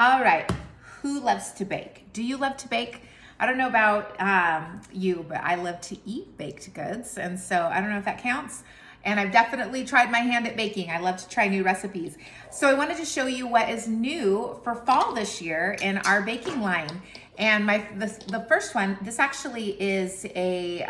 All right, who loves to bake? Do you love to bake? I don't know about you, but I love to eat baked goods. And so I don't know if that counts. And I've definitely tried my hand at baking. I love to try new recipes. So I wanted to show you what is new for fall this year in our baking line. And the first one, this actually is a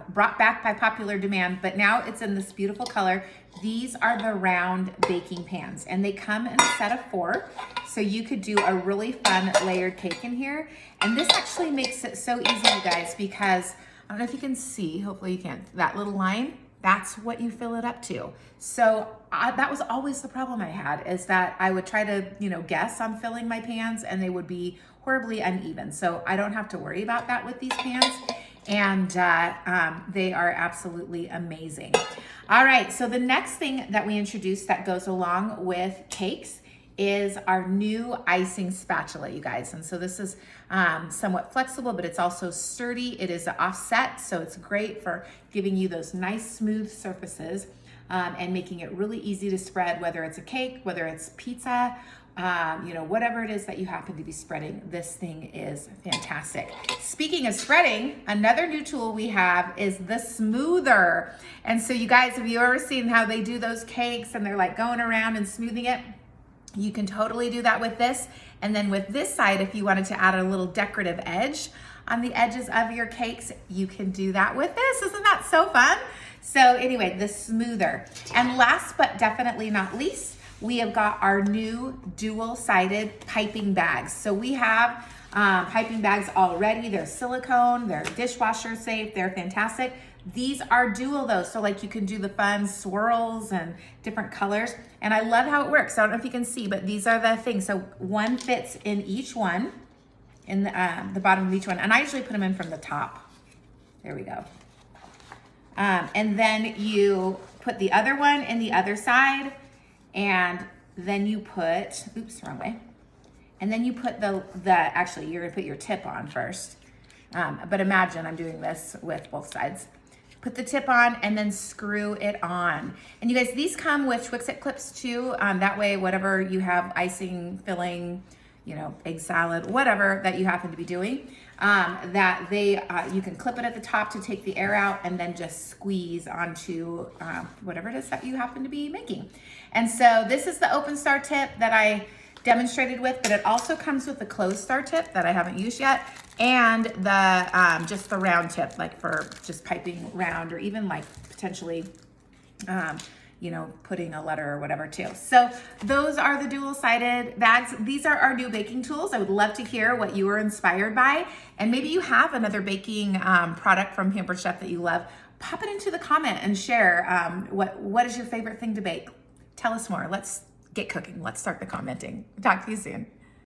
brought back by popular demand, but now it's in this beautiful color. These are the round baking pans, and they come in a set of 4. So you could do a really fun layered cake in here. And this actually makes it so easy, you guys, because I don't know if you can see, hopefully you can, that little line, that's what you fill it up to. So that was always the problem I had, is that I would try to, guess on filling my pans and they would be horribly uneven. So I don't have to worry about that with these pans. And they are absolutely amazing. All right, so the next thing that we introduced that goes along with cakes is our new icing spatula, you guys. And so this is somewhat flexible, but it's also sturdy. It is offset, so it's great for giving you those nice smooth surfaces and making it really easy to spread, whether it's a cake, whether it's pizza, whatever it is that you happen to be spreading. This thing is fantastic. Speaking of spreading, another new tool we have is the smoother. And so you guys, have you ever seen how they do those cakes and they're like going around and smoothing it? You can totally do that with this. And then with this side, if you wanted to add a little decorative edge on the edges of your cakes, you can do that with this. Isn't that so fun? So anyway, the smoother. And last but definitely not least, we have got our new dual-sided piping bags. So we have piping bags already. They're silicone, they're dishwasher safe, they're fantastic. These are dual though, so like you can do the fun swirls and different colors. And I love how it works. I don't know if you can see, but these are the things. So one fits in each one, in the bottom of each one. And I usually put them in from the top. There we go. And then you put the other one in the other side, and then you put, oops, wrong way. And then you put actually you're gonna put your tip on first. But imagine I'm doing this with both sides. Put the tip on and then screw it on. And you guys, these come with Twix-It clips too. That way, whatever you have, icing, filling, egg salad, whatever that you happen to be doing, you can clip it at the top to take the air out and then just squeeze onto whatever it is that you happen to be making. And so this is the open star tip that I demonstrated with, but it also comes with the closed star tip that I haven't used yet, and the just the round tip, like for just piping round, or even like potentially putting a letter or whatever too. So those are the dual-sided bags. These are our new baking tools. I would love to hear what you were inspired by, and maybe you have another baking product from Pampered Chef that you love. Pop it into the comment and share what is your favorite thing to bake. Tell us more. Let's get cooking. Let's start the commenting. Talk to you soon.